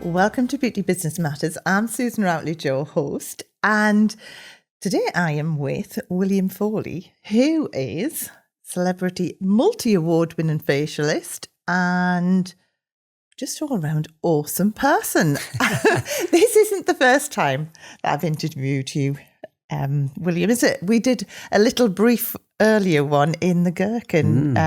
Welcome to Beauty Business Matters. I'm Susan Routledge, your host, and today I am with William Foley, who is celebrity multi-award winning facialist and just all round awesome person. This isn't the first time that I've interviewed you, William, is it? We did a little brief earlier one in the Gherkin.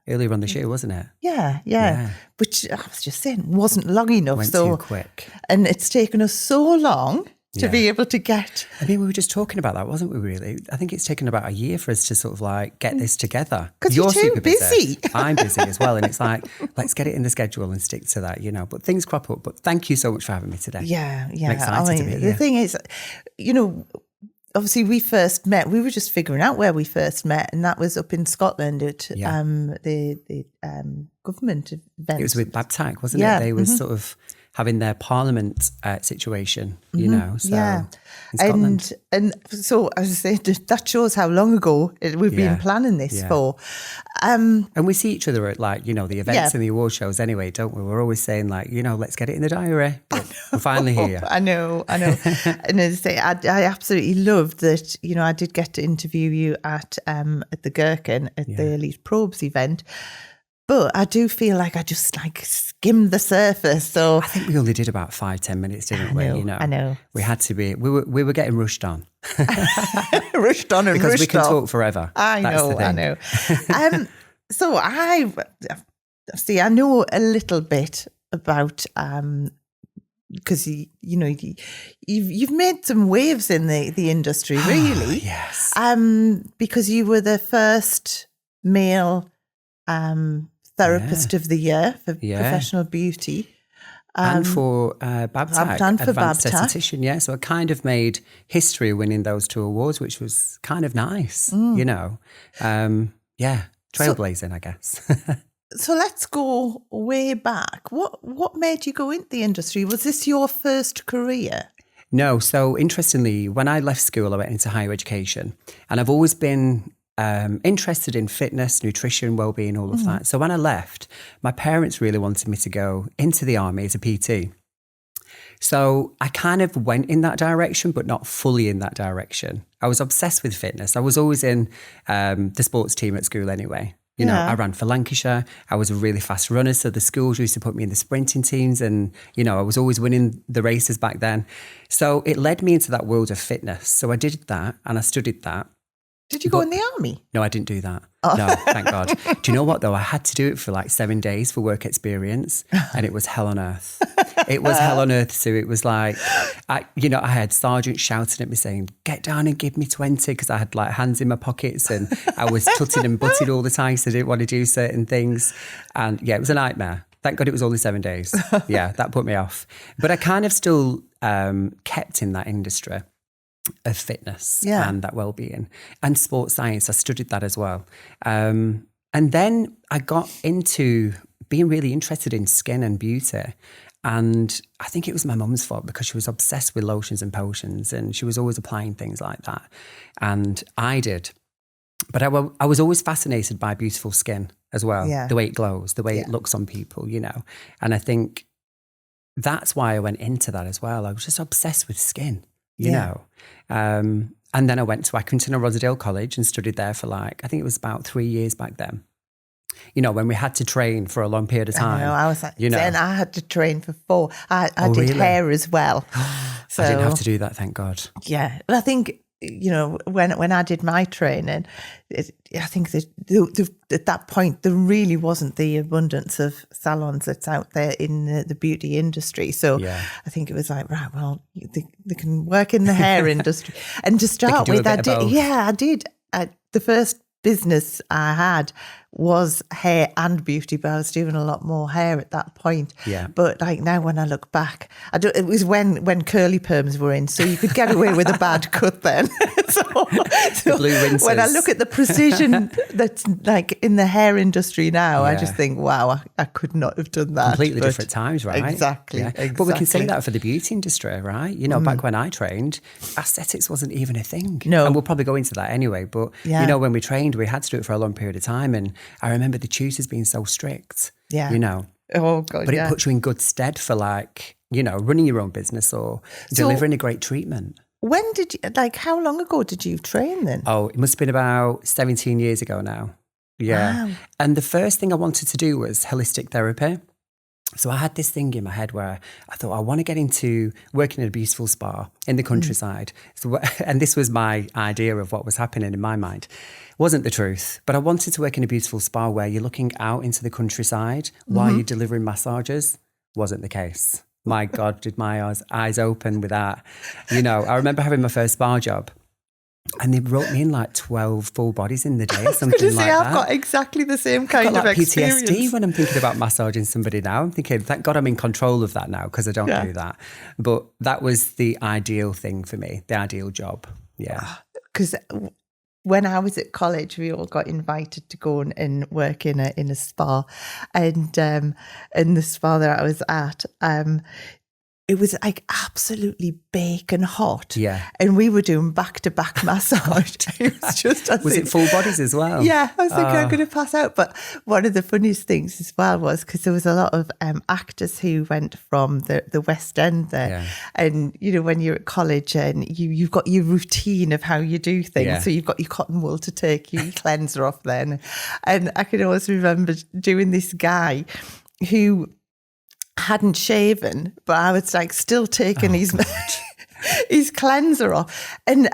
Earlier on the show, wasn't it? Yeah. Which I was just saying wasn't long enough. Went too quick. And it's taken us so long to be able to get... I mean, we were just talking about that, wasn't we, really? I think it's taken about a year for us to sort of like get this together. Because you're too super busy. I'm busy as well. And it's like, let's get it in the schedule and stick to that, you know. But things crop up. But thank you so much for having me today. Yeah. I'm excited to be here. The thing is, you know... Obviously, we first met. We were just figuring out where we first met, and that was up in Scotland at the government event. It was with BABTAC, wasn't it? They were sort of having their parliament situation, you know. So in Scotland. And so, as I said, that shows how long ago we've been planning this for. And we see each other at, like, you know, the events and the award shows anyway, don't we? We're always saying, like, you know, let's get it in the diary. But we're finally here. I know. And as I say, I absolutely loved that, you know, I did get to interview you at the Gherkin at the Elite Probes event. But I do feel like I just like skimmed the surface. So I think we only did about 5-10 minutes, didn't we? You know, I know. We had to be. We were getting rushed on. Rushed on and because rushed we can off. talk forever. I know. So I know a little bit about because you know you've made some waves in the industry, really. Yes. Because you were the first male therapist of the year for professional beauty. And for BABTAC Advanced Aesthetician, So I kind of made history winning those 2 awards, which was kind of nice, you know. Trailblazing, I guess. So let's go way back. What made you go into the industry? Was this your first career? No. So interestingly, when I left school, I went into higher education, and I've always been interested in fitness, nutrition, well-being, all of that. So when I left, my parents really wanted me to go into the army as a PT. So I kind of went in that direction, but not fully in that direction. I was obsessed with fitness. I was always in the sports team at school anyway. You know, I ran for Lancashire. I was a really fast runner. So the schools used to put me in the sprinting teams, and, you know, I was always winning the races back then. So it led me into that world of fitness. So I did that and I studied that. Did you go in the army? No, I didn't do that. Oh. No, thank God. Do you know what, though? I had to do it for like 7 days for work experience, and it was hell on earth. It was hell on earth, Sue. It was like, I had sergeants shouting at me saying, get down and give me 20, because I had like hands in my pockets and I was tutted and butted all the time, so I didn't want to do certain things. And it was a nightmare. Thank God it was only 7 days. That put me off. But I kind of still kept in that industry of fitness and that well-being and sports science. I studied that as well. And then I got into being really interested in skin and beauty. And I think it was my mum's fault, because she was obsessed with lotions and potions, and she was always applying things like that. And I did. But I was always fascinated by beautiful skin as well, the way it glows, the way it looks on people, you know. And I think that's why I went into that as well. I was just obsessed with skin. You know, and then I went to Accrington and Rosedale College and studied there for I think it was about 3 years back then. You know, when we had to train for a long period of time. I was like, then I had to train for 4. I did really? Hair as well. So, I didn't have to do that, thank God. Yeah, but I think, you know, when I did my training, I think that at that point there really wasn't the abundance of salons that's out there in the beauty industry. So I think it was like, right, well, they can work in the hair industry. And to start with, I did. The first business I had was hair and beauty, but I was doing a lot more hair at that point. Yeah. But like now when I look back, it was when curly perms were in, so you could get away with a bad cut then. so the blue rinses. When I look at the precision that's like in the hair industry now, I just think, wow, I could not have done that. Completely different times, right? Exactly. But we can say that for the beauty industry, right? You know, back when I trained, aesthetics wasn't even a thing. No. And we'll probably go into that anyway. But, you know, when we trained, we had to do it for a long period of time. And I remember the tutors being so strict, you know. Oh God, But it puts you in good stead for like, running your own business or delivering a great treatment. When did you, how long ago did you train then? Oh, it must have been about 17 years ago now. Yeah. Wow. And the first thing I wanted to do was holistic therapy. So I had this thing in my head where I thought I want to get into working in a beautiful spa in the countryside. So, and this was my idea of what was happening in my mind. Wasn't the truth, but I wanted to work in a beautiful spa where you're looking out into the countryside while you're delivering massages. Wasn't the case. My God, did my eyes open with that. I remember having my first spa job. And they wrote me in like 12 full bodies in the day or something like that. I've got exactly the same kind of experience. PTSD when I'm thinking about massaging somebody now. I'm thinking, thank God I'm in control of that now because I don't do that. But that was the ideal thing for me, the ideal job. Yeah. Because when I was at college, we all got invited to go and work in a spa. And in the spa that I was at, it was like absolutely baking hot. Yeah. And we were doing back-to-back massage. It was just... Was it full bodies as well? Yeah. I was thinking I'm going to pass out. But one of the funniest things as well was because there was a lot of actors who went from the West End there. Yeah. And, when you're at college and you've got your routine of how you do things. Yeah. So you've got your cotton wool to take your cleanser off then. And I can always remember doing this guy who hadn't shaven, but I was like still taking his cleanser off, and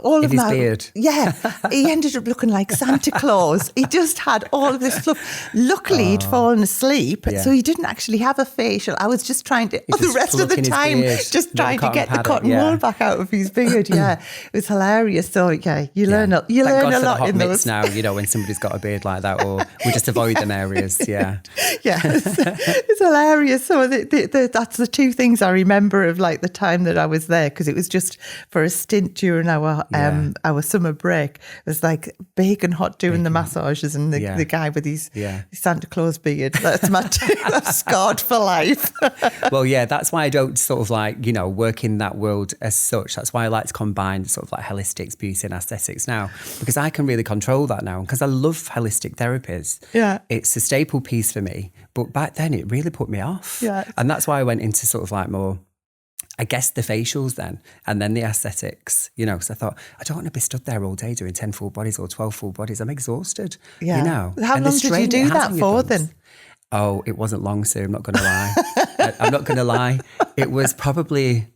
all of his my beard. Yeah, he ended up looking like Santa Claus. He just had all of this fluff. Luckily, he'd fallen asleep, so he didn't actually have a facial. I was just trying to, the rest of the time, just trying to get the cotton wool back out of his beard. Yeah, it was hilarious. So you learn a lot in those. Now, when somebody's got a beard like that, or we just avoid them areas. Yeah, yeah, it's hilarious. So that's the two things I remember of like the time that I was there, because it was just for a stint during our summer break. It was like bacon hot doing the massages, and the guy with his Santa Claus beard. That's that's scarred for life. Well, yeah, that's why I don't sort of like, work in that world as such. That's why I like to combine sort of like holistics, beauty and aesthetics now, because I can really control that now, because I love holistic therapies. Yeah. It's a staple piece for me. But back then it really put me off. Yeah. And that's why I went into sort of like more, I guess, the facials then, and then the aesthetics, because I thought, I don't want to be stood there all day doing 10 full bodies or 12 full bodies. I'm exhausted, How long did you do that for then? Oh, it wasn't long, Sue. I'm not going to lie. I'm not going to lie. It was probably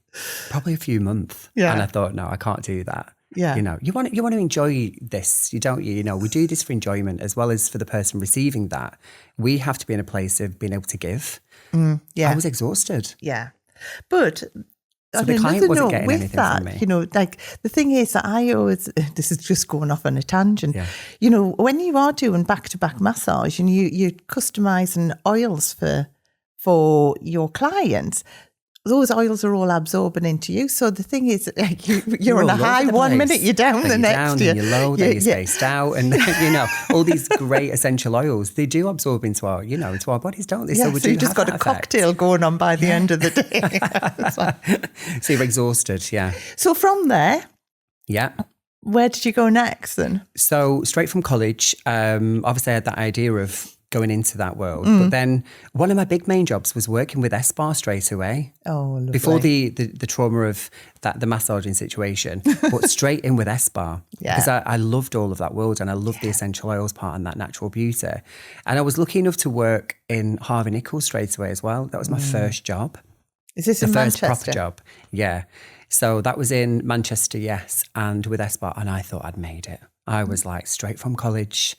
a few months. Yeah. And I thought, no, I can't do that. Yeah. You want to enjoy this, don't you? We do this for enjoyment as well as for the person receiving that. We have to be in a place of being able to give. I was exhausted. Yeah. But so the client wasn't getting anything from me. Like the thing is that I always, this is just going off on a tangent, when you are doing back-to-back massage and you're customizing oils for your clients, those oils are all absorbing into you. So the thing is, like, you're on a high 1 minute, you're down the next. Then you're low, then you're spaced out, and all these great essential oils, they do absorb into our, into our bodies, don't they? Yeah, so you just got a cocktail going on by the end of the day. So you're exhausted, yeah. So from there, where did you go next then? So straight from college, obviously I had that idea of going into that world. But then one of my big main jobs was working with Spa straight away. Oh, lovely. Before the trauma of the massaging situation, but straight in with Spa. Because I loved all of that world, and I loved the essential oils part and that natural beauty. And I was lucky enough to work in Harvey Nichols straight away as well. That was my first job. Is this in Manchester? The first proper job. Yeah. So that was in Manchester, yes, and with Spa, and I thought I'd made it. I was like straight from college,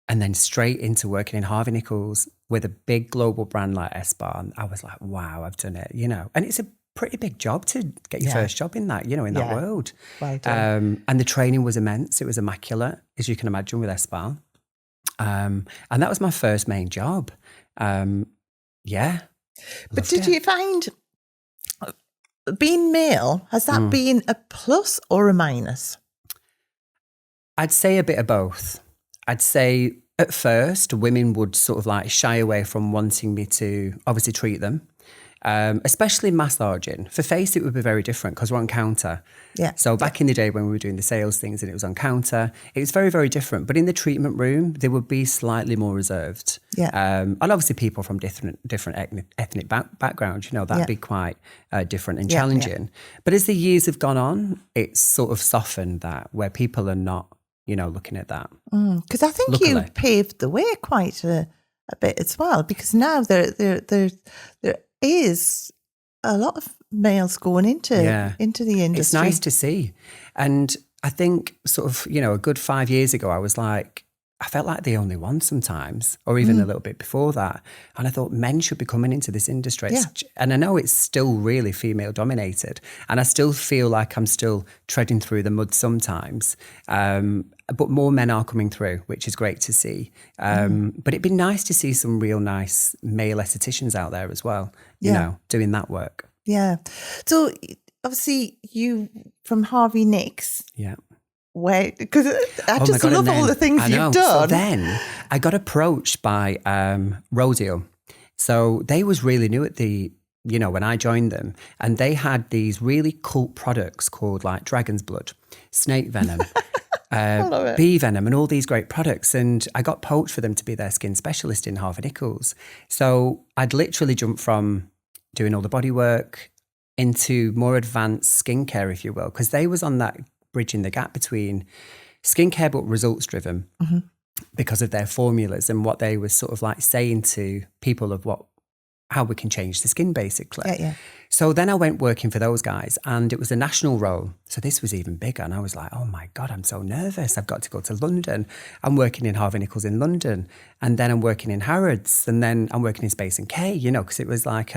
and then straight into working in Harvey Nichols with a big global brand like Spa. And I was like, wow, I've done it, And it's a pretty big job to get your first job in that, in that world. Right. And the training was immense. It was immaculate, as you can imagine, with Spa. And that was my first main job. But did you find being male, has that been a plus or a minus? I'd say a bit of both. I'd say at first women would sort of like shy away from wanting me to obviously treat them. especially massaging. For face, it would be very different because we're on counter. Yeah. So back in the day when we were doing the sales things and it was on counter, it was very, very different. But in the treatment room, they would be slightly more reserved. Yeah. And obviously people from different ethnic backgrounds, that'd be quite different and challenging. Yeah. But as the years have gone on, it's sort of softened that, where people are not, looking at that. Because I think you paved the way quite a bit as well, because now there is a lot of males going into the industry. It's nice to see. And I think sort of, a good 5 years ago, I felt like the only one sometimes, or even a little bit before that. And I thought men should be coming into this industry. Yeah. And I know it's still really female dominated. And I still feel like I'm still treading through the mud sometimes. But more men are coming through, which is great to see. But it'd be nice to see some real nice male aestheticians out there as well, doing that work. Yeah. So obviously you from Harvey Nichols. Yeah. Because I just love all the things you've done. So then I got approached by Rodeo. So they was really new at when I joined them, and they had these really cool products called like dragon's blood, snake venom, bee venom, and all these great products. And I got poached for them to be their skin specialist in Harvey Nichols. So I'd literally jumped from doing all the body work into more advanced skincare, if you will, because they was on that bridging the gap between skincare but results driven because of their formulas and what they were sort of like saying to people of how we can change the skin basically. Yeah. So then I went working for those guys, and it was a national role. So this was even bigger, and I was like, oh my God, I'm so nervous. I've got to go to London. I'm working in Harvey Nichols in London, and then I'm working in Harrods, and then I'm working in Space NK, because it was like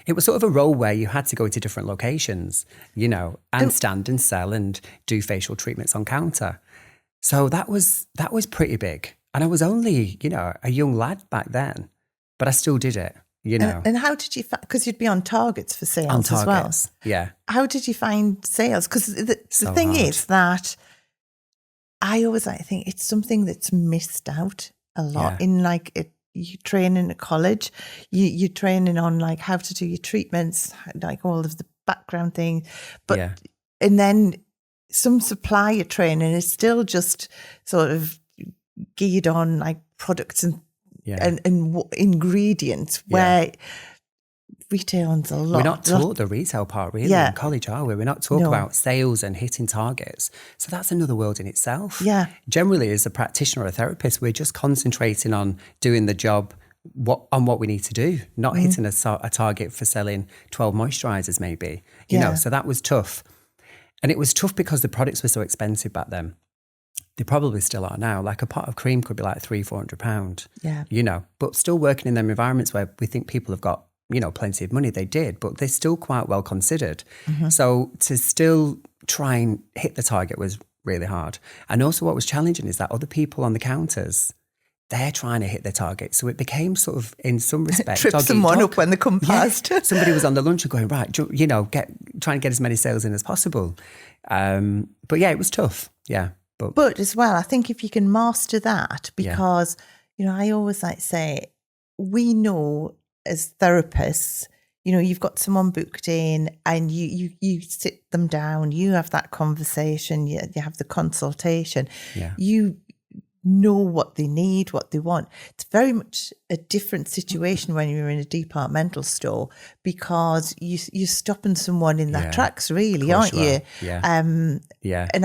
it was sort of a role where you had to go to different locations, and stand and sell and do facial treatments on counter. So that was pretty big. And I was only, a young lad back then, but I still did it, And how did you find, because you'd be on targets for sales as well. Yeah. How did you find sales? Because the thing is that I always think it's something that's missed out a lot in you train in a college, you're training on like how to do your treatments, like all of the background thing. And then some supplier training is still just sort of geared on like products and ingredients where retailing's a lot. We're not taught the retail part really in college, are we? We're not taught about sales and hitting targets. So that's another world in itself. Yeah. Generally, as a practitioner or a therapist, we're just concentrating on doing the job, what we need to do, not hitting a target for selling 12 moisturisers maybe. So that was tough. And it was tough because the products were so expensive back then. They probably still are now. Like a pot of cream could be like £300-400. Yeah. But still working in them environments where we think people have got plenty of money, they did, but they're still quite well considered. So to still try and hit the target was really hard. And also what was challenging is that other people on the counters, they're trying to hit their target. So it became sort of, in some respect, trip someone up when they come past. Yeah. Somebody was on the lunch and going, right, trying to get as many sales in as possible. But yeah, it was tough. Yeah. But as well, I think if you can master that, because, I always say, we know as therapists, you've got someone booked in and you sit them down, you have that conversation, you have the consultation, you know what they need, what they want. It's very much a different situation when you're in a departmental store, because you're stopping someone in their tracks, really, aren't you? And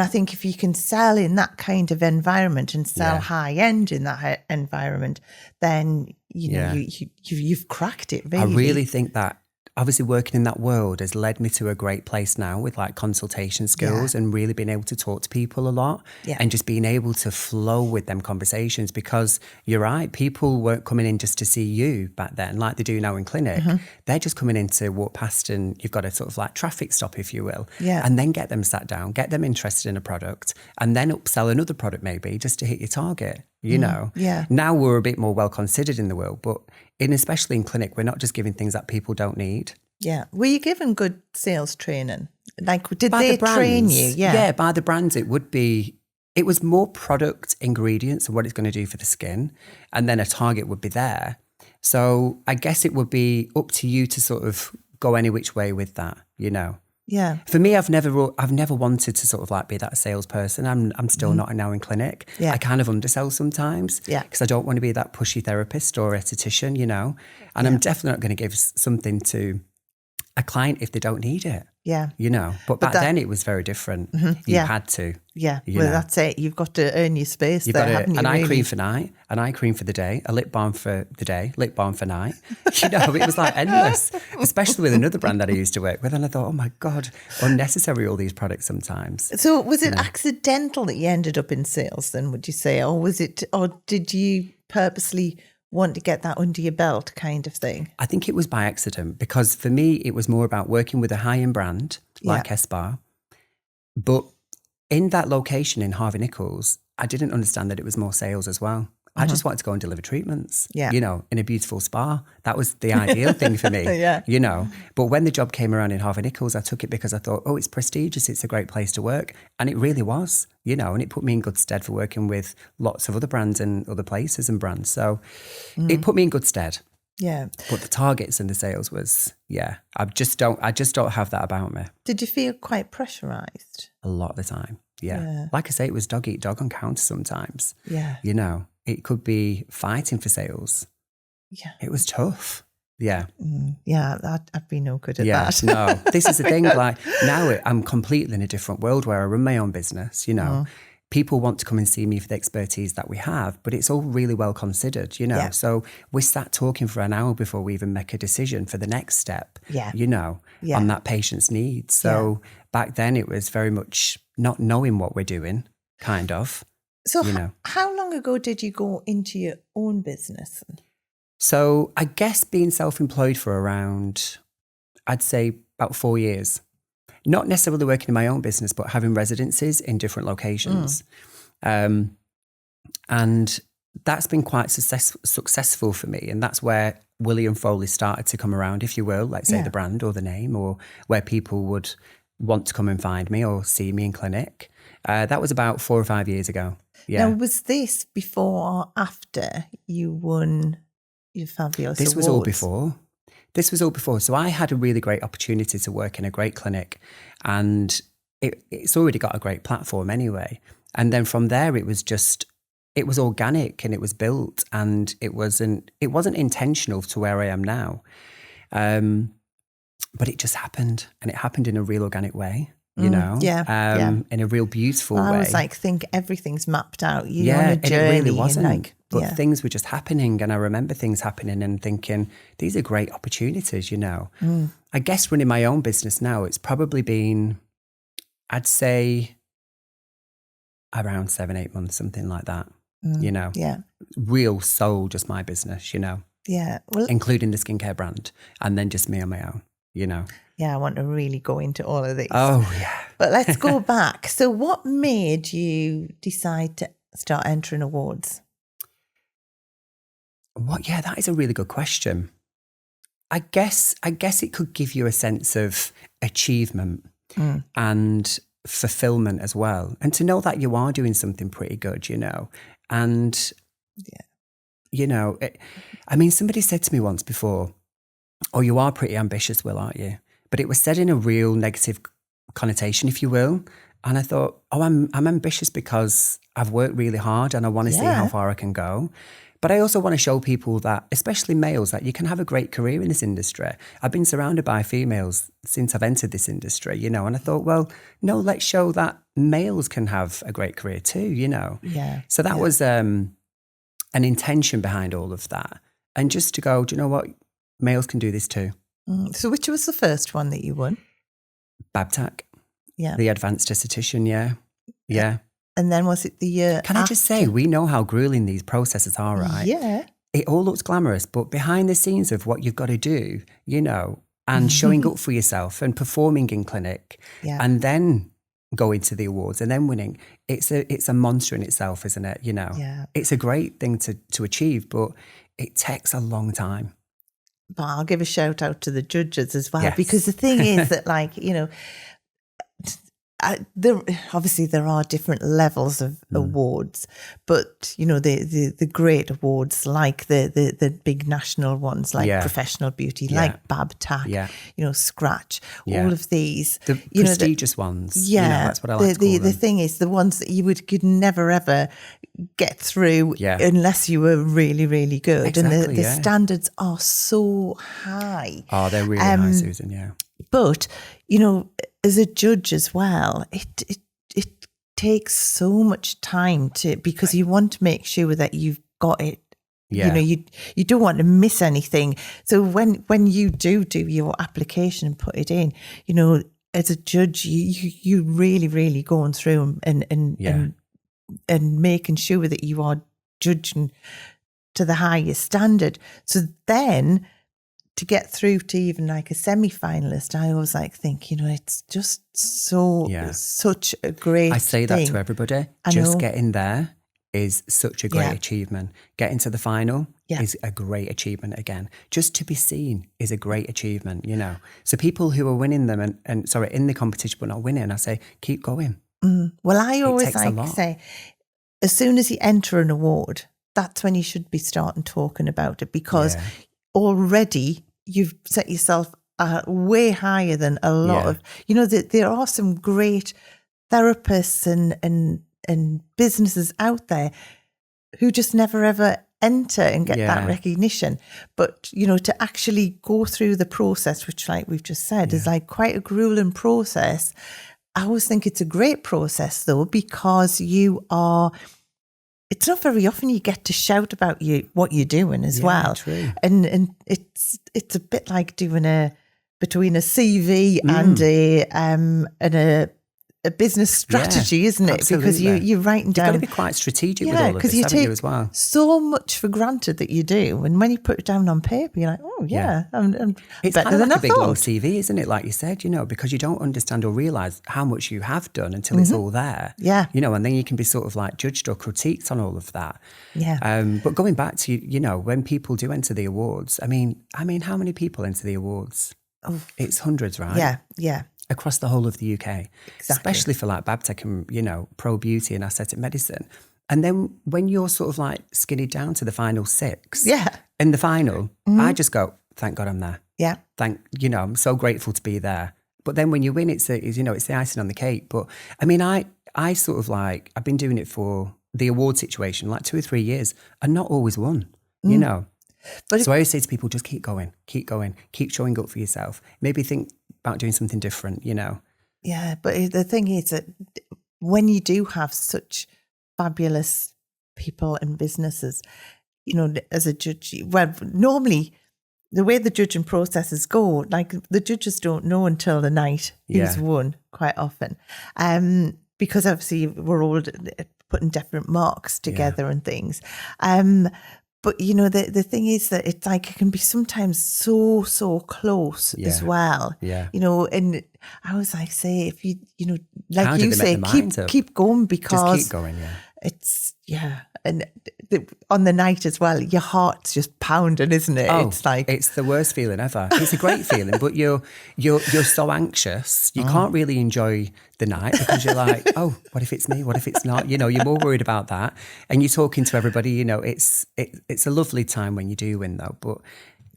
I think if you can sell in that kind of environment and sell high end in that environment, then you've cracked it. Really, I really think that obviously working in that world has led me to a great place now with like consultation skills and really being able to talk to people a lot and just being able to flow with them conversations, because you're right, people weren't coming in just to see you back then like they do now in clinic. They're just coming in to walk past, and you've got a sort of like traffic stop, if you will, and then get them sat down, get them interested in a product, and then upsell another product maybe just to hit your target. Now we're a bit more well considered in the world, but especially in clinic, we're not just giving things that people don't need. Yeah. Were you given good sales training? Like, did they train you? Yeah, by the brands, it was more product ingredients and what it's going to do for the skin. And then a target would be there. So I guess it would be up to you to sort of go any which way with that, you know. Yeah. For me, I've never wanted to sort of like be that salesperson. I'm still not now in clinic. Yeah. I kind of undersell sometimes because I don't want to be that pushy therapist or esthetician, you know. And I'm definitely not going to give something to a client if they don't need it. Yeah. You know, but back then it was very different. You had to. Yeah. You Well, know. that's it. You've got to earn your space You've there, got haven't you? an eye really? cream for night, an eye cream for the day, a lip balm for the day, lip balm for night. You know, it was like endless, especially with another brand that I used to work with. And I thought, oh my God, unnecessary, all these products sometimes. So was it accidental that you ended up in sales then, would you say? Or did you purposely want to get that under your belt kind of thing? I think it was by accident because for me, it was more about working with a high-end brand like Espa. But in that location in Harvey Nichols, I didn't understand that it was more sales as well. I just wanted to go and deliver treatments, you know, in a beautiful spa. That was the ideal thing for me, you know. But when the job came around in Harvey Nichols, I took it because I thought, oh, it's prestigious, it's a great place to work. And it really was, you know, and it put me in good stead for working with lots of other brands and other places and brands. So it put me in good stead. Yeah. But the targets and the sales was, I just don't have that about me. Did you feel quite pressurised? A lot of the time, Like I say, it was dog eat dog on counter sometimes. Yeah. You know, it could be fighting for sales. Yeah. It was tough. Yeah. Yeah, I'd be no good at that. No, this is the thing. Like now I'm completely in a different world where I run my own business, you know. People want to come and see me for the expertise that we have, but it's all really well considered, you know. Yeah. So we sat talking for an hour before we even make a decision for the next step, you know, on that patient's needs. So back then it was very much not knowing what we're doing, kind of. So you know. How long ago did you go into your own business? So I guess being self-employed for around, I'd say about 4 years. Not necessarily working in my own business, but having residencies in different locations. And that's been quite successful for me. And that's where William Foley started to come around, if you will, like say the brand or the name, or where people would want to come and find me or see me in clinic. That was about 4 or 5 years ago. Yeah. Now, was this before or after you won your fabulous This awards? was all before. This was all before. So I had a really great opportunity to work in a great clinic, and it's already got a great platform anyway. And then from there, it was organic and it was built, and it wasn't intentional to where I am now. But it just happened, and it happened in a real organic way. You know, in a real beautiful way. I was like, think everything's mapped out. You're on a journey. And it really wasn't. But things were just happening, and I remember things happening and thinking, these are great opportunities, you know. I guess running my own business now, it's probably been, I'd say, around 7-8 months, something like that, you know. Yeah. Real soul, just my business, you know. Yeah. Well, including the skincare brand, and then just me on my own, you know. Yeah, I want to really go into all of these. Oh, yeah. But let's go back. So what made you decide to start entering awards? Yeah, that is a really good question. I guess it could give you a sense of achievement and fulfillment as well. And to know that you are doing something pretty good, you know. And, you know, somebody said to me once before, oh, you are pretty ambitious, Will, aren't you? But it was said in a real negative connotation, if you will. And I thought, oh, I'm ambitious because I've worked really hard and I want to see how far I can go. But I also want to show people that, especially males, that you can have a great career in this industry. I've been surrounded by females since I've entered this industry, you know, and I thought, well, no, let's show that males can have a great career too, you know. Yeah. So that was an intention behind all of that. And just to go, do you know what? Males can do this too. So which was the first one that you won? BABTAC. Yeah. The Advanced Aesthetician, yeah. And then was it the year Can I just say, we know how grueling these processes are, right? Yeah. It all looks glamorous, but behind the scenes of what you've got to do, you know, and showing up for yourself and performing in clinic and then going to the awards and then winning, it's a monster in itself, isn't it? You know, it's a great thing to achieve, but it takes a long time. But I'll give a shout out to the judges as well, because the thing is that, like, you know, obviously there are different levels of awards, but the great awards like the big national ones like Professional Beauty, like BABTAC, Scratch, all of these, the prestigious ones. That's what I like to call them. The thing is, the ones that you could never ever get through unless you were really, really good. Exactly, and the standards are so high. Oh, they're really high, Susan. Yeah. But, as a judge as well, it takes so much time because you want to make sure that you've got it. Yeah. You don't want to miss anything. So when you do your application and put it in, as a judge, you really, really going through and making sure that you are judging to the highest standard. So then, to get through to even like a semi-finalist, I always think, it's just such a great I say thing. that to everybody. Just getting there is such a great achievement. Getting to the final is a great achievement again. Just to be seen is a great achievement, So people who are winning them and sorry, in the competition but not winning, I say, keep going. Well, I always like to say, as soon as you enter an award, that's when you should be starting talking about it, because already you've set yourself way higher than a lot of, there are some great therapists and businesses out there who just never ever enter and get that recognition. But, to actually go through the process, which like we've just said, is like quite a grueling process. I always think it's a great process though, because it's not very often you get to shout about what you're doing as well. True. And it's a bit like doing between a CV and a business strategy, isn't it? Absolutely. Because you're writing down. You've got to be quite strategic with all of this, haven't you, as well? So much for granted that you do, and when you put it down on paper, you're like, oh I'm it's better kind of than like I a big thought. long CV, isn't it? Like you said, because you don't understand or realise how much you have done until it's all there. Yeah. And then you can be sort of like judged or critiqued on all of that. Yeah. But going back to when people do enter the awards, I mean, how many people enter the awards? Oh, it's hundreds, right? Yeah. Yeah. Across the whole of the UK, Exactly. especially for like BABTAC and, pro beauty and aesthetic medicine. And then when you're sort of like skinny down to the final 6, in the final, I just go, thank God I'm there. Yeah. I'm so grateful to be there. But then when you win, it's the icing on the cake. But I mean, I sort of like, I've been doing it for the award situation, like 2 or 3 years, and not always won, But so I always say to people, just keep going, keep showing up for yourself. Maybe think about doing something different, Yeah, but the thing is that when you do have such fabulous people and businesses, as a judge, well, normally the way the judging processes go, like the judges don't know until the night who's won quite often. Because obviously we're all putting different marks together and things. But, the thing is that it's like it can be sometimes so close as well. Yeah. And I always say, if you like How you did they say, make the mind up? keep going, because just keep going, it's, and on the night as well, your heart's just pounding, isn't it? Oh, it's like it's the worst feeling ever. It's a great feeling, but you're so anxious. You can't really enjoy the night because you're like, oh, what if it's me? What if it's not? You're more worried about that, and you're talking to everybody. It's a lovely time when you do win, though. But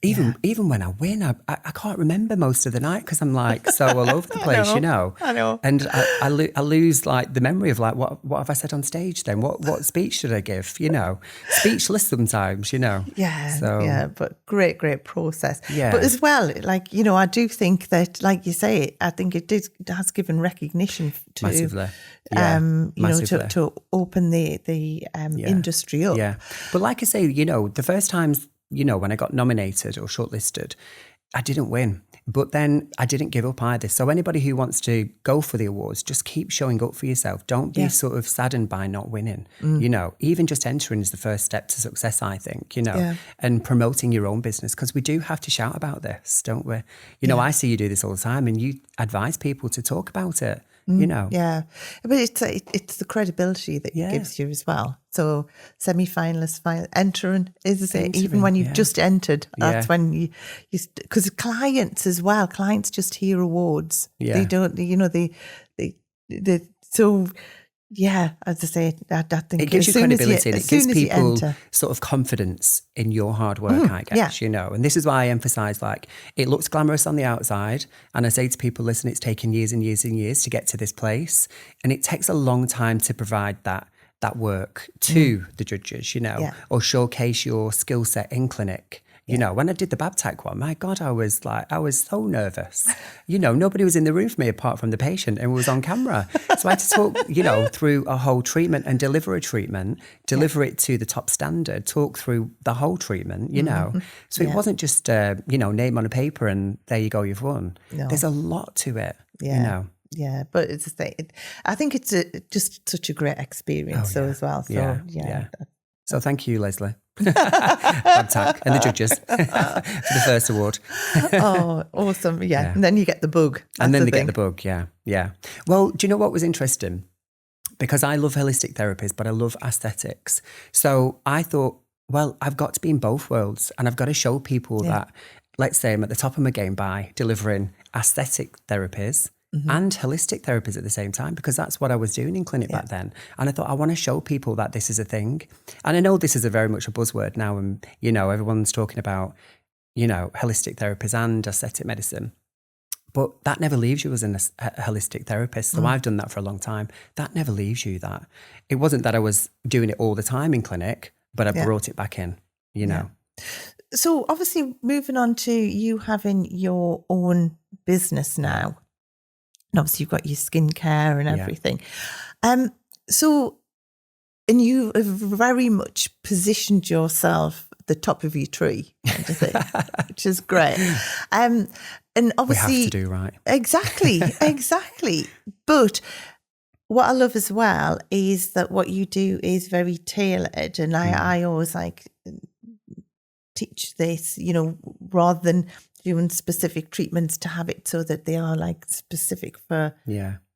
even when I win, I can't remember most of the night because I'm like so all over the place, I know. And I lose like the memory of like what have I said on stage then? What speech should I give? Speechless sometimes, Yeah, So but great process. Yeah. But as well, like, I do think that, like you say, I think it has given recognition to massively. Yeah, massively. to open the industry up. Yeah. But like I say, the first times, when I got nominated or shortlisted, I didn't win. But then I didn't give up either. So anybody who wants to go for the awards, just keep showing up for yourself. Don't be sort of saddened by not winning. Even just entering is the first step to success, I think, and promoting your own business, because we do have to shout about this, don't we? I see you do this all the time and you advise people to talk about it. Yeah, but it's the credibility that it gives you as well. So semi-finalist, entering, even when you've just entered, that's when you because clients as well. Clients just hear awards. They don't, So, yeah, as I say, I think it gives you credibility, and it gives people enter sort of confidence in your hard work, I guess, And this is why I emphasise, like, it looks glamorous on the outside. And I say to people, listen, it's taken years and years and years to get to this place. And it takes a long time to provide that work to the judges, or showcase your skill set in clinic. When I did the BABTAC one, my God, I was so nervous. Nobody was in the room for me apart from the patient, and it was on camera. So I had to talk, through a whole treatment and deliver a treatment, deliver it to the top standard, talk through the whole treatment, So it wasn't just, name on a paper and there you go, you've won. No. There's a lot to it, Yeah, but I think it's just such a great experience as well. So, So thank you, Leslie. BABTAC and the judges for the first award. Oh, awesome. Yeah. And then you get the bug. And then they get the bug, yeah. Well, do you know what was interesting? Because I love holistic therapies, but I love aesthetics. So I thought, well, I've got to be in both worlds, and I've got to show people that, let's say I'm at the top of my game by delivering aesthetic therapies and holistic therapies at the same time, because that's what I was doing in clinic back then. And I thought, I want to show people that this is a thing. And I know this is very much a buzzword now, and, everyone's talking about, holistic therapies and aesthetic medicine. But that never leaves you as a holistic therapist. So I've done that for a long time. That never leaves you that. It wasn't that I was doing it all the time in clinic, but I brought it back in, So obviously moving on to you having your own business now. And obviously you've got your skincare and everything. So, and you have very much positioned yourself at the top of your tree, kind of thing, which is great. And obviously... We have to do right. Exactly. But what I love as well is that what you do is very tailored. And I always teach this, rather than doing specific treatments, to have it so that they are specific for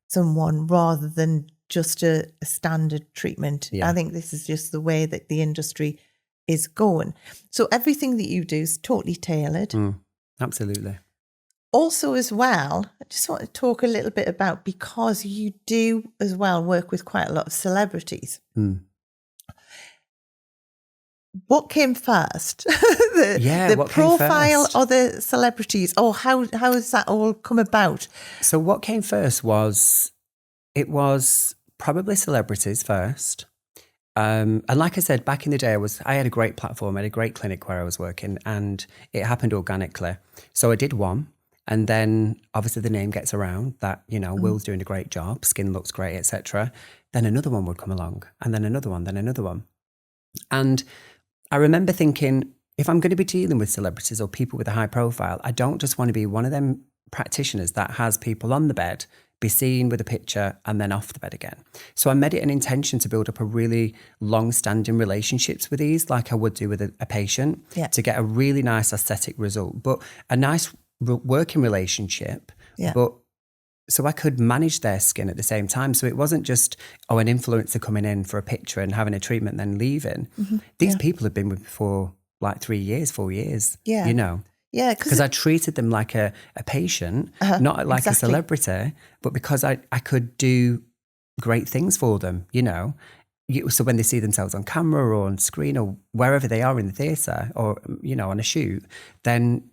someone rather than just a standard treatment. I think this is just the way that the industry is going. So everything that you do is totally tailored. Absolutely. Also as well, I just want to talk a little bit about, because you do as well work with quite a lot of celebrities. What came first? the profile or the celebrities? Or how has that all come about? So what came first was probably celebrities first. And like I said, back in the day, I had a great platform, I had a great clinic where I was working, and it happened organically. So I did one, and then obviously the name gets around that, Will's doing a great job, skin looks great, etc. Then another one would come along, and then another one, then another one. And I remember thinking, if I'm going to be dealing with celebrities or people with a high profile, I don't just want to be one of them practitioners that has people on the bed, be seen with a picture and then off the bed again. So I made it an intention to build up a really long-standing relationships with these, like I would do with a patient, to get a really nice aesthetic result, but a nice working relationship, but so I could manage their skin at the same time. So it wasn't just, an influencer coming in for a picture and having a treatment, then leaving. These people have been with me for 3 years, 4 years, Yeah, because I treated them like a patient, not like a celebrity, but because I could do great things for them, So when they see themselves on camera or on screen or wherever they are in the theatre or, on a shoot, then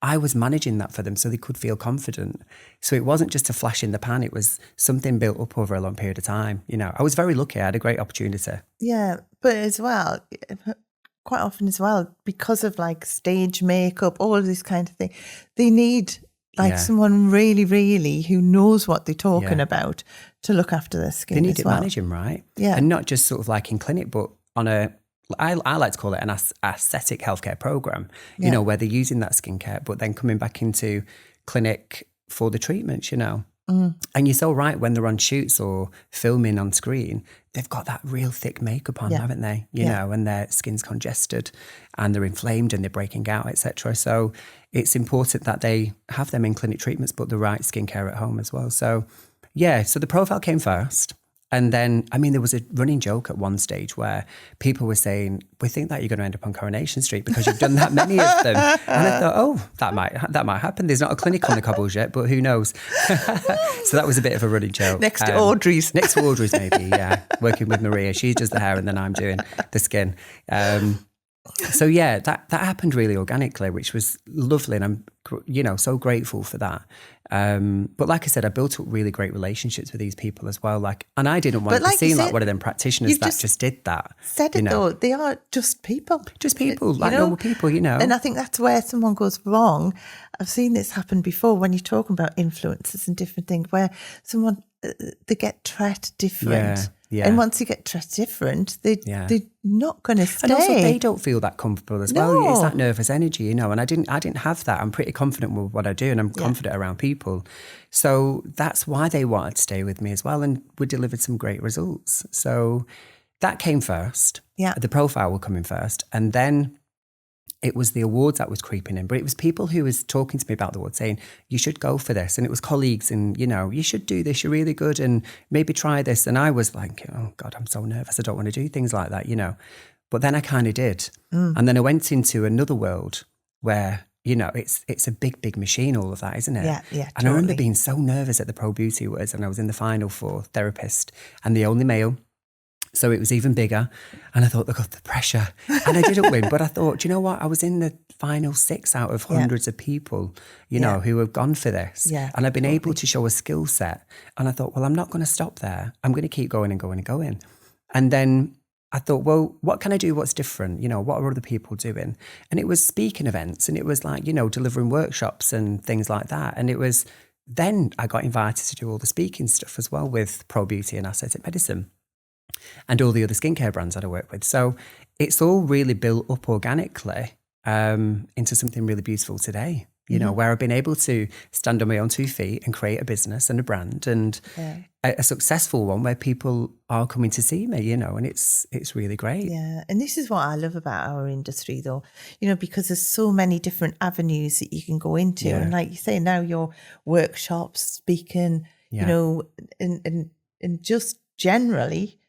I was managing that for them so they could feel confident. So it wasn't just a flash in the pan. It was something built up over a long period of time. I was very lucky. I had a great opportunity. Yeah, but as well, quite often as well, because of stage makeup, all of this kind of thing, they need someone really, really who knows what they're talking about to look after their skin. They need it managing, right? Yeah. And not just sort of in clinic, but on I like to call it an aesthetic healthcare program, where they're using that skincare, but then coming back into clinic for the treatments, And you're so right, when they're on shoots or filming on screen, they've got that real thick makeup on, haven't they? You know, and their skin's congested and they're inflamed and they're breaking out, etc. So it's important that they have them in clinic treatments, but the right skincare at home as well. So, so the profile came first. And then, I mean, there was a running joke at one stage where people were saying, we think that you're going to end up on Coronation Street because you've done that many of them. And I thought, oh, that might happen. There's not a clinic on the cobbles yet, but who knows? So that was a bit of a running joke. Next to Audrey's. Next to Audrey's, maybe, yeah. Working with Maria. She does the hair and then I'm doing the skin. So yeah, that happened really organically, which was lovely. And I'm, so grateful for that. But like I said, I built up really great relationships with these people as well. And I didn't want to be seen like one of them practitioners that just did that. Said it though, they are just people. Just people, normal people, And I think that's where someone goes wrong. I've seen this happen before when you're talking about influences and different things where someone, they get treated different. Yeah. And once you get treated different, they're not going to stay. And also they don't feel that comfortable as well. It's that nervous energy, and I didn't have that. I'm pretty confident with what I do and I'm confident around people. So that's why they wanted to stay with me as well, and we delivered some great results. So that came first. Yeah. The profile will come in first. And then it was the awards that was creeping in, but it was people who was talking to me about the awards saying, you should go for this. And it was colleagues and, you should do this. You're really good and maybe try this. And I was like, oh God, I'm so nervous. I don't want to do things like that, But then I kind of did. And then I went into another world where, it's a big, big machine, all of that, isn't it? Yeah, And totally. I remember being so nervous at the Pro Beauty Awards and I was in the final for therapist and the only male. So it was even bigger. And I thought, look, the pressure. And I didn't win. But I thought, do you know what? I was in the final 6 out of hundreds of people, who have gone for this. Yeah, and I've been able to show a skill set. And I thought, well, I'm not going to stop there. I'm going to keep going and going and going. And then I thought, well, what can I do? What's different? What are other people doing? And it was speaking events and it was like, delivering workshops and things like that. And it was, then I got invited to do all the speaking stuff as well with Pro Beauty and Aesthetic Medicine. And all the other skincare brands that I work with. So it's all really built up organically into something really beautiful today, where I've been able to stand on my own 2 feet and create a business and a brand and a successful one where people are coming to see me, and it's really great. Yeah. And this is what I love about our industry though, because there's so many different avenues that you can go into. Yeah. And like you say, now your workshops, speaking, and just generally,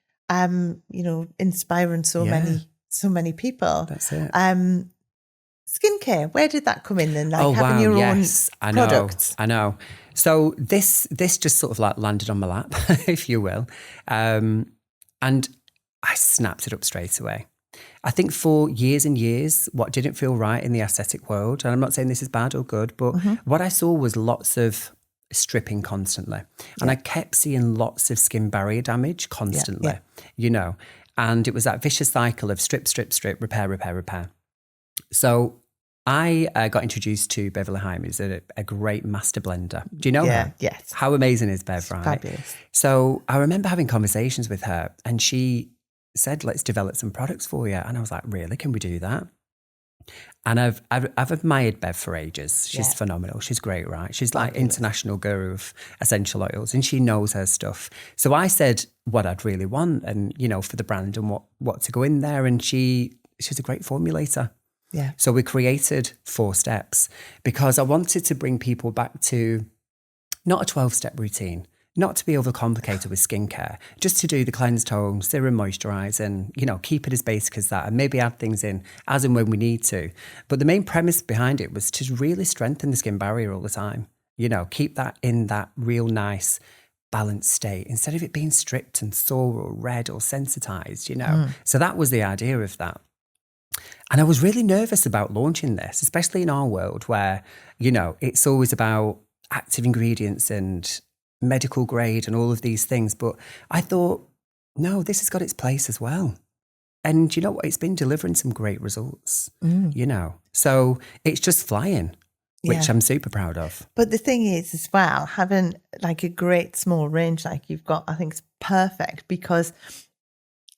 inspiring so many people. That's it. Skincare, where did that come in then? Like having your own products? I know. So this just sort of like landed on my lap, if you will. And I snapped it up straight away. I think for years and years, what didn't feel right in the aesthetic world, and I'm not saying this is bad or good, but what I saw was lots of stripping constantly. And I kept seeing lots of skin barrier damage constantly, and it was that vicious cycle of strip, repair. So I got introduced to Beverly Haim, who's a great master blender. Do you know her? Yes. How amazing is Bev, right? Fabulous. So I remember having conversations with her and she said, let's develop some products for you. And I was like, really? Can we do that? And I've admired Bev for ages. She's phenomenal. She's great, right? She's like international guru of essential oils and she knows her stuff. So I said what I'd really want and, for the brand and what to go in there. And she's a great formulator. Yeah. So we created 4 steps because I wanted to bring people back to not a 12-step routine, not to be overcomplicated with skincare, just to do the cleanse, tone, serum, moisturize and, keep it as basic as that and maybe add things in as and when we need to. But the main premise behind it was to really strengthen the skin barrier all the time, keep that in that real nice balanced state instead of it being stripped and sore or red or sensitized, So that was the idea of that. And I was really nervous about launching this, especially in our world where, it's always about active ingredients and medical grade and all of these things. But I thought, no, this has got its place as well. And you know what? It's been delivering some great results, So it's just flying, which I'm super proud of. But the thing is as well, having like a great small range like you've got, I think it's perfect because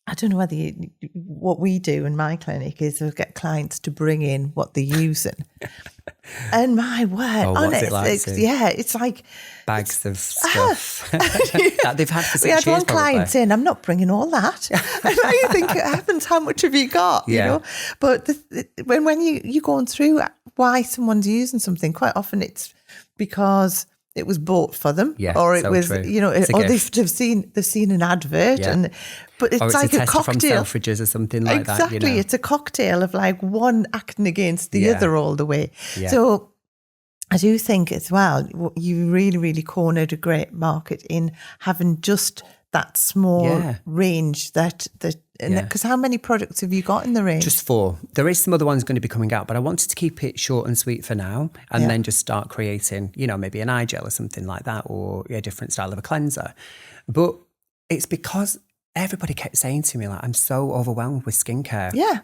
I don't know whether what we do in my clinic is we get clients to bring in what they're using. And my word, honest, it's like bags of stuff that they've had for 6 years. We had one client probably. saying, I'm not bringing all that. And now you think it happens, how much have you got? You know? But when you're going through why someone's using something, quite often it's because it was bought for them, Yeah, or it so was, true. you know, It's a or gift. they've seen an advert, Yeah. but it's Or it's like a a tester from cocktail. Selfridges or something like Exactly, that. You know? it's a cocktail of like one acting against the Yeah. other all the way. Yeah. So I do think as well, you really, really cornered a great market in having just that small range because how many products have you got in the range? Just 4. There is some other ones going to be coming out, but I wanted to keep it short and sweet for now, and then just start creating, you know, maybe an eye gel or something like that, or a different style of a cleanser. But it's because everybody kept saying to me, like, I'm so overwhelmed with skincare. Yeah.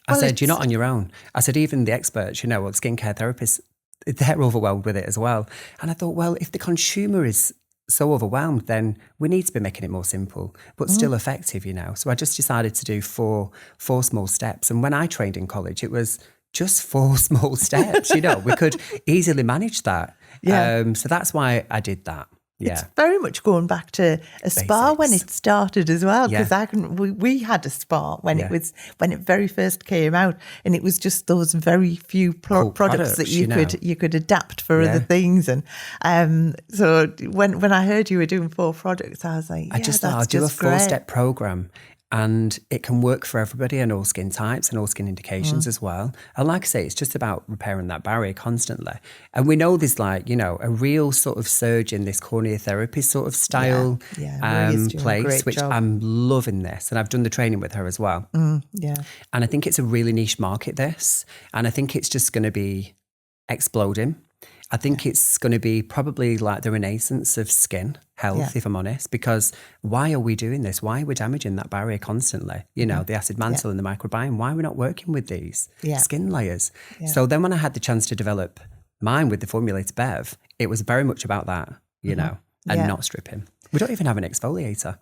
I said, you're not on your own. I said, even the experts, you know, skincare therapists, they're overwhelmed with it as well. And I thought, well, if the consumer is so overwhelmed, then we need to be making it more simple, but still effective, you know. So I just decided to do four small steps. And when I trained in college, it was just 4 small steps, you know. We could easily manage that. Yeah. So that's why I did that. Yeah. It's very much going back to a spa when it started as well, because we had a spa when it very first came out, and it was just those very few products that you could adapt for other things. And so when I heard you were doing 4 products, I was like, I just thought I'll do a 4-step program. And it can work for everybody and all skin types and all skin indications as well. And like I say, it's just about repairing that barrier constantly. And we know there's like, you know, a real sort of surge in this cornea therapy sort of style place, which I'm loving this. And I've done the training with her as well. And I think it's a really niche market, this. And I think it's just going to be exploding. I think it's going to be probably like the renaissance of skin health, if I'm honest, because why are we doing this? Why are we damaging that barrier constantly? You know, the acid mantle and the microbiome, why are we not working with these skin layers? So then when I had the chance to develop mine with the formulated Bev, it was very much about that, you know, and not stripping. We don't even have an exfoliator.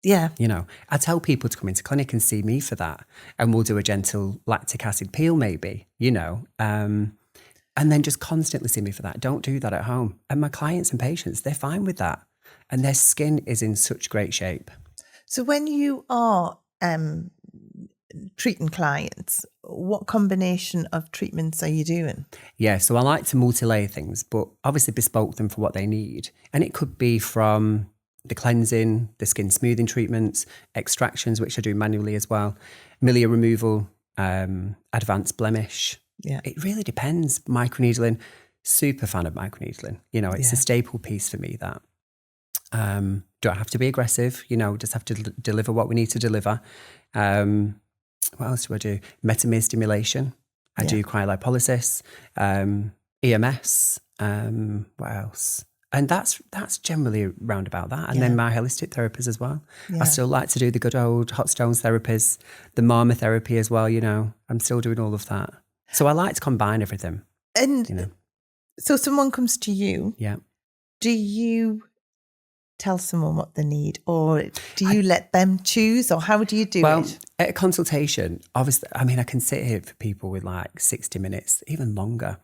Yeah. You know, I tell people to come into clinic and see me for that. And we'll do a gentle lactic acid peel maybe, you know, and then just constantly see me for that. Don't do that at home. And my clients and patients, they're fine with that. And their skin is in such great shape. So when you are treating clients, what combination of treatments are you doing? Yeah, so I like to multi-layer things, but obviously bespoke them for what they need. And it could be from the cleansing, the skin smoothing treatments, extractions, which I do manually as well, milia removal, advanced blemish. Yeah, it really depends. Microneedling, super fan of microneedling. You know, it's a staple piece for me, that. Don't have to be aggressive, you know, just have to deliver what we need to deliver. What else do I do? Metamere stimulation. I do cryolipolysis, EMS. What else? And that's generally around about that. And then my holistic therapies as well. I still like to do the good old hot stones therapies, the Marma therapy as well, you know. I'm still doing all of that. So I like to combine everything. And you know. So someone comes to you. Yeah. Do you tell someone what they need, or do you let them choose, or how do you do it? Well, at a consultation, obviously, I mean, I can sit here for people with like 60 minutes, even longer,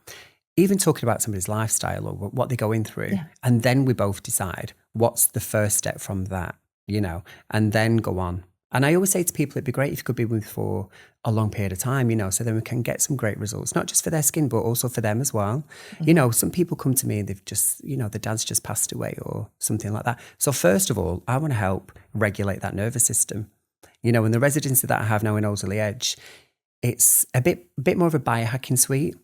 even talking about somebody's lifestyle or what they're going through. Yeah. And then we both decide what's the first step from that, you know, and then go on. And I always say to people, it'd be great if you could be with me for a long period of time, you know, so then we can get some great results, not just for their skin, but also for them as well. Mm-hmm. You know, some people come to me and they've just, you know, the dad's just passed away or something like that. So first of all, I want to help regulate that nervous system. You know, in the residency that I have now in Alderley Edge, it's a bit more of a biohacking suite,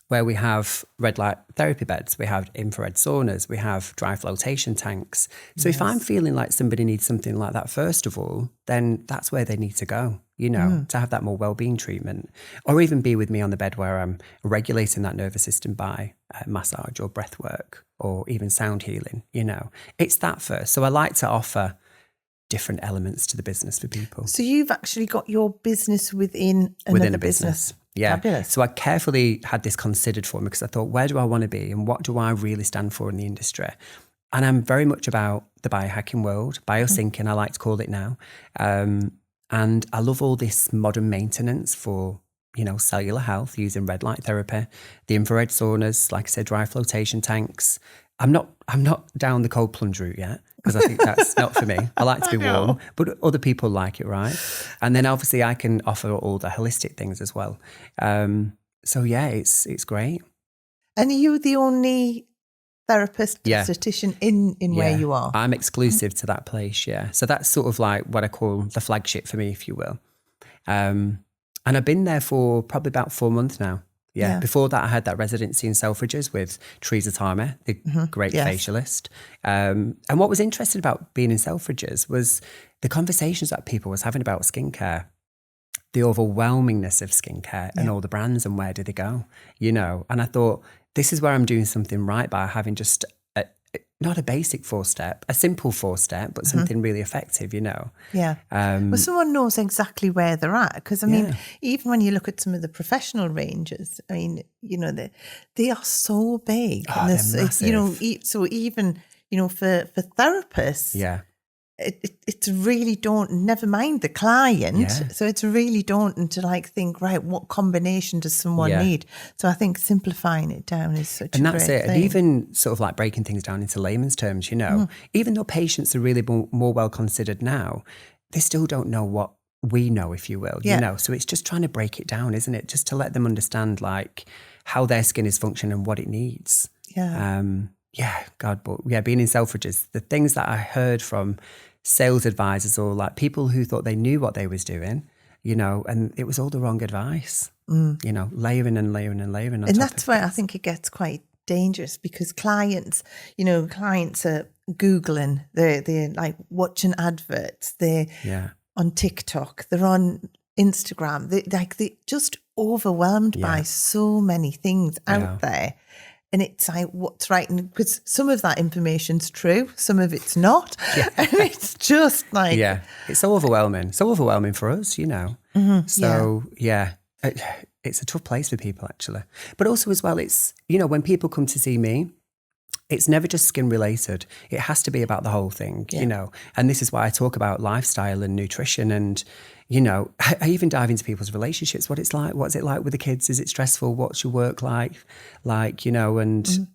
where we have red light therapy beds, we have infrared saunas, we have dry flotation tanks. So if I'm feeling like somebody needs something like that, first of all, then that's where they need to go, you know, to have that more well-being treatment, or even be with me on the bed where I'm regulating that nervous system by massage or breath work or even sound healing, you know. It's that first. So I like to offer different elements to the business for people. So you've actually got your business within a business. Yeah. Fabulous. So I carefully had this considered for me, because I thought, where do I want to be and what do I really stand for in the industry? And I'm very much about the biohacking world, biosyncing, I like to call it now. And I love all this modern maintenance for, you know, cellular health using red light therapy, the infrared saunas, like I said, dry flotation tanks. I'm not down the cold plunge route yet, because I think that's not for me. I like to be warm, but other people like it, right? And then obviously I can offer all the holistic things as well. So yeah, it's great. And are you the only therapist, esthetician in where you are. I'm exclusive to that place, So that's sort of like what I call the flagship for me, if you will. And I've been there for probably about 4 months now. Before that, I had that residency in Selfridges with Teresa Tarmer, the great facialist. And what was interesting about being in Selfridges was the conversations that people was having about skincare, the overwhelmingness of skincare and all the brands and where do they go, And I thought, this is where I'm doing something right by having just not a basic 4-step, a simple 4-step, but something really effective, Yeah. Well, someone knows exactly where they're at. Because, I mean, even when you look at some of the professional ranges, I mean, they are so big. Oh, they're massive. So even, for therapists, it's really never mind the client. So it's really daunting to like think, right, what combination does someone need? So I think simplifying it down is such a great thing. And that's it. And even sort of like breaking things down into layman's terms, even though patients are really more well considered now, they still don't know what we know, if you will, So it's just trying to break it down, isn't it? Just to let them understand like how their skin is functioning and what it needs. Being in Selfridges, the things that I heard from sales advisors or like people who thought they knew what they was doing, and it was all the wrong advice, layering and layering and layering. And that's where I think it gets quite dangerous because clients are Googling, they're like watching adverts, they're on TikTok, they're on Instagram, they're just overwhelmed by so many things out there. And it's like, what's right? Because some of that information's true, some of it's not. And it's just like... it's so overwhelming. So overwhelming for us, So, it's a tough place for people, actually. But also as well, it's, when people come to see me, it's never just skin related. It has to be about the whole thing, And this is why I talk about lifestyle and nutrition and... I even dive into people's relationships, what's it like with the kids? Is it stressful? What's your work life like, and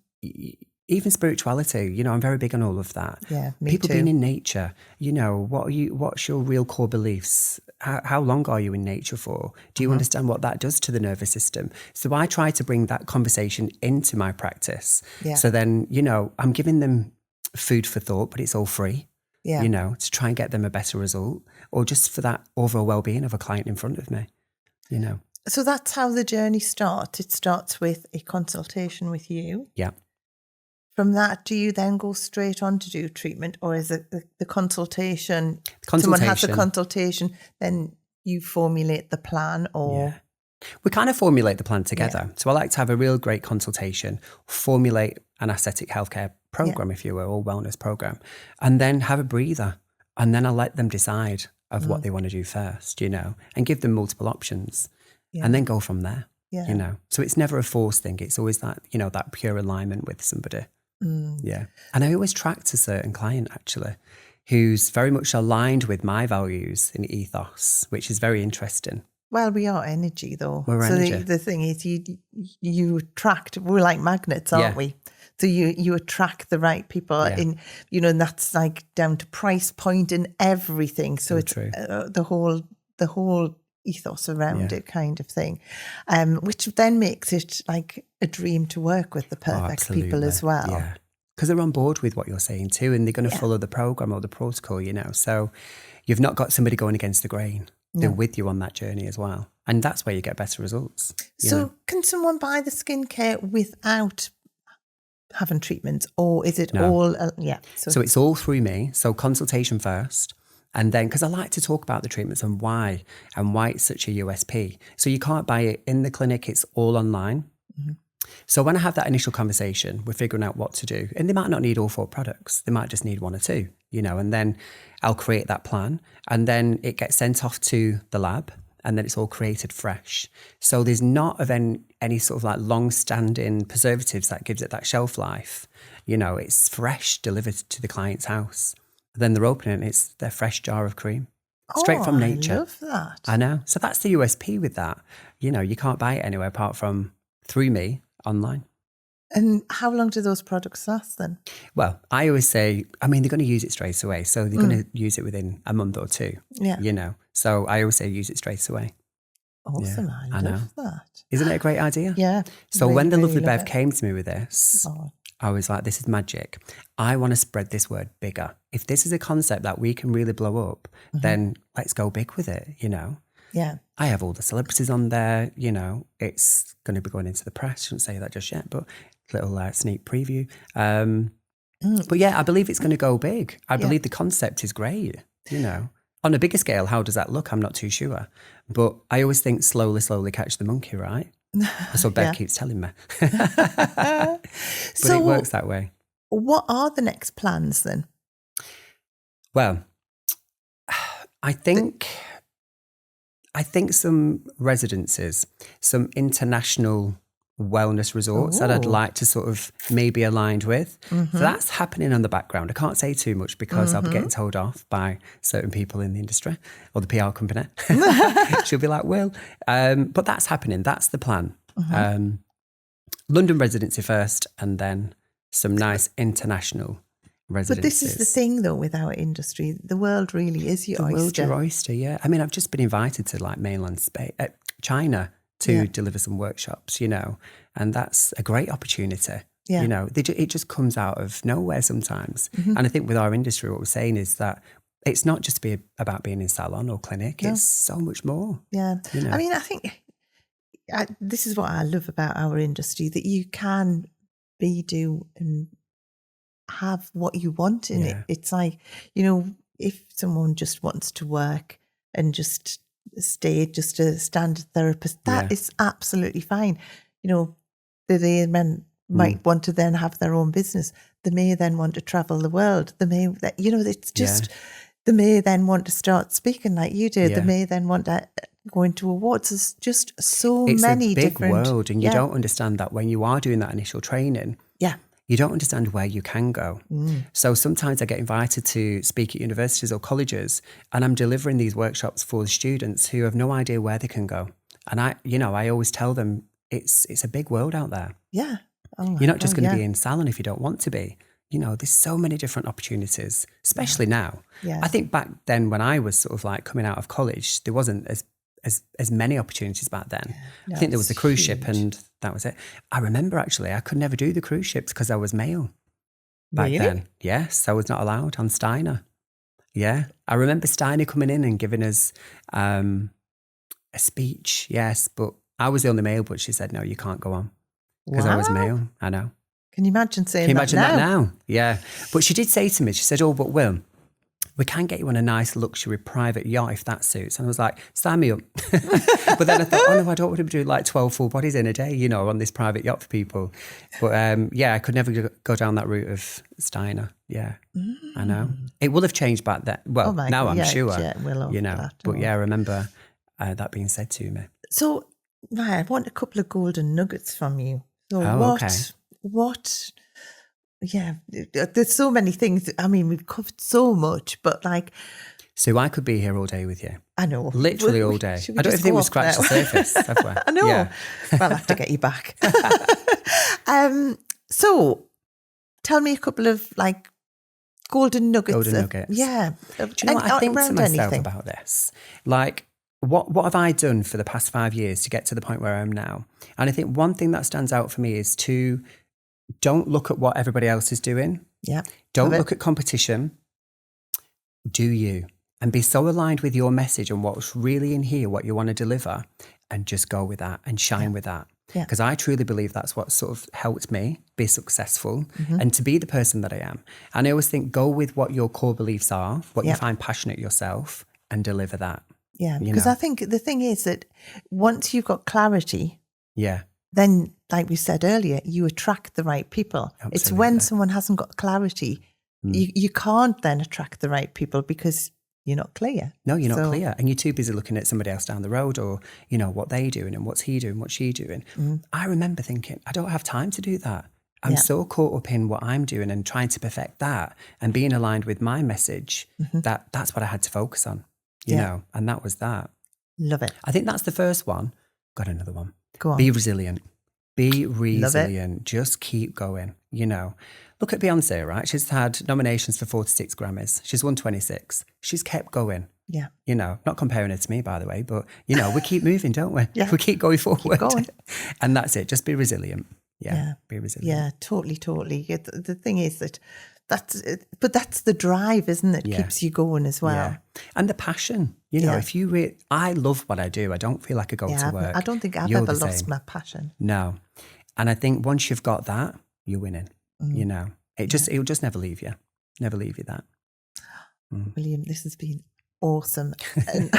even spirituality, I'm very big on all of that. Yeah, me People too. being in nature, what's your real core beliefs? How long are you in nature for? Do you understand what that does to the nervous system? So I try to bring that conversation into my practice. So then, I'm giving them food for thought, but it's all free. To try and get them a better result or just for that overall well-being of a client in front of me, So that's how the journey starts. It starts with a consultation with you. Yeah. From that, do you then go straight on to do treatment or is it the consultation? Someone has a consultation, then you formulate the plan or... Yeah. We kind of formulate the plan together. So I like to have a real great consultation, formulate an aesthetic healthcare program, if you will, or wellness program, and then have a breather. And then I let them decide of what they want to do first, and give them multiple options and then go from there, So it's never a forced thing. It's always that, that pure alignment with somebody. Yeah. And I always track a certain client actually who's very much aligned with my values and ethos, which is very interesting. Well, we are energy though. We're energy. The thing is you attract, we're like magnets, aren't we? So you attract the right people in, and that's like down to price point and everything. So it's the whole ethos around it kind of thing, which then makes it like a dream to work with the perfect people as well. Yeah, because they're on board with what you're saying too, and they're going to follow the program or the protocol, So you've not got somebody going against the grain. They're with you on that journey as well. And that's where you get better results. So can someone buy the skincare without having treatments or is it all... So it's all through me. So consultation first. And then, because I like to talk about the treatments and why it's such a USP. So you can't buy it in the clinic. It's all online. So when I have that initial conversation, we're figuring out what to do. And they might not need all 4 products. They might just need 1 or 2, and then I'll create that plan. And then it gets sent off to the lab and then it's all created fresh. So there's not of any sort of like long-standing preservatives that gives it that shelf life. It's fresh delivered to the client's house. Then they're opening it, it's their fresh jar of cream. Straight from nature. I love that. I know. So that's the USP with that. You can't buy it anywhere apart from through me online. And how long do those products last then? Well, I always say, they're going to use it straight away. So they're going to use it within a month or 2, So I always say use it straight away. Awesome. Yeah, I love that. Isn't it a great idea? Yeah. So when the lovely Bev came to me with this, I was like, this is magic. I want to spread this word bigger. If this is a concept that we can really blow up, then let's go big with it, you know? Yeah. I have all the celebrities on there, you know, it's going to be going into the press. Shouldn't say that just yet, but little sneak preview. But yeah, I believe it's going to go big. I believe the concept is great, you know. On a bigger scale, how does that look? I'm not too sure. But I always think slowly catch the monkey, right? That's what Bev keeps telling me. But So it works that way. what are the next plans then? Well, I think some residences, some international wellness resorts that I'd like to sort of maybe aligned with. So that's happening on the background. I can't say too much because I'll be getting told off by certain people in the industry or the PR company. She'll be like, Will. But that's happening. That's the plan. London residency first and then some nice international residencies. But this is the thing though with our industry. The world really is your oyster. The world your oyster, yeah. I mean, I've just been invited to like mainland Spain, China to deliver some workshops, you know, and that's a great opportunity. Yeah. You know, it just comes out of nowhere sometimes. And I think with our industry, what we're saying is that it's not just about being in salon or clinic. No. It's so much more. Yeah. You know? I mean, I think this is what I love about our industry, that you can do and have what you want in it. It's like, you know, if someone just wants to work and just stay just a standard therapist, that is absolutely fine. You know, they might want to then have their own business. They may then want to travel the world. They may, you know, it's just, they may then want to start speaking like you did. They may then want to go into awards. There's just so many different. It's a big world, and you don't understand that when you are doing that initial training. Yeah. You don't understand where you can go. So sometimes I get invited to speak at universities or colleges, and I'm delivering these workshops for the students who have no idea where they can go. And I always tell them it's a big world out there. Yeah. You're not just going to be in salon if you don't want to be. You know, there's so many different opportunities, especially now. Yeah. I think back then when I was sort of like coming out of college, there wasn't as many opportunities back then. I think there was a cruise ship and that was it. I remember actually I could never do the cruise ships because I was male back then. Yes, I was not allowed on Steiner. Yeah. I remember Steiner coming in and giving us a speech. Yes, but I was the only male, but she said, no, you can't go on because I was male. I know. Can you imagine saying that now? Yeah. But she did say to me, she said, oh, but Will, we can get you on a nice luxury private yacht if that suits. And I was like, sign me up. But then I thought, oh no, I don't want to do like 12 full bodies in a day, you know, on this private yacht for people. But I could never go down that route of Steiner. Yeah, I know. It will have changed back then. Well, now I'm sure, you know. That, but I remember that being said to me. So I want a couple of golden nuggets from you. So what, there's so many things. I mean, we've covered so much, but like. So I could be here all day with you. I know. Literally all day. I don't even think we've scratched the surface, have we? I know. Yeah. Well, I'll have to get you back. So tell me a couple of like golden nuggets. Yeah. Do you know what I think to myself about this? Like, what have I done for the past 5 years to get to the point where I am now? And I think one thing that stands out for me is to don't look at what everybody else is doing. Yeah. Don't look at competition. Do you. And be so aligned with your message and what's really in here, what you want to deliver, and just go with that and shine with that. Because I truly believe that's what sort of helped me be successful and to be the person that I am. And I always think go with what your core beliefs are, what you find passionate yourself, and deliver that. Yeah, because I think the thing is that once you've got clarity, then, like we said earlier, you attract the right people. Absolutely. It's when someone hasn't got clarity, you can't then attract the right people because you're not clear. No, you're not clear. And you're too busy looking at somebody else down the road or, you know, what they're doing and what's he doing, what's she doing. I remember thinking, I don't have time to do that. I'm so caught up in what I'm doing and trying to perfect that and being aligned with my message that's what I had to focus on, you know, and that was that. Love it. I think that's the first one. Got another one. Go on. Be resilient. Be resilient. Just keep going, you know. Look at Beyonce, right? She's had nominations for 46 Grammys. She's won 26. She's kept going. Yeah. You know, not comparing her to me, by the way, but, you know, we keep moving, don't we? Yeah. We keep going forward. Keep going. And that's it. Just be resilient. Be resilient. Yeah, totally. The thing is that's the drive, isn't it? Keeps you going as well. Yeah. And the passion, you know, if you I love what I do. I don't feel like I go to work. I don't think I've You're ever the lost same. my passion. No. And I think once you've got that, you're winning, you know, it'll just never leave you. Never leave you that. William, this has been awesome. And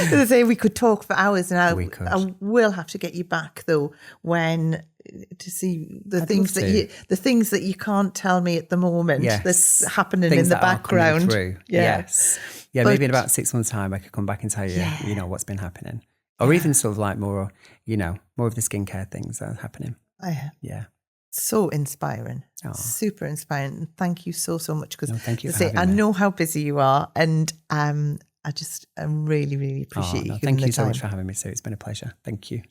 as I say, we could talk for hours now. We could. I will have to get you back though to see the I'd things love that things that you can't tell me at the moment that's happening Things in the that are coming background. through. Yeah. Yes. Yeah, maybe in about 6 months' time I could come back and tell you, you know, what's been happening. Or even sort of like more, you know, more of the skincare things that are happening. Yeah. So inspiring. Oh. Super inspiring. Thank you so much. Because thank you for having I me. know how busy you are, and I really, really appreciate you. Thank you so much for having me, Sue. It's been a pleasure. Thank you.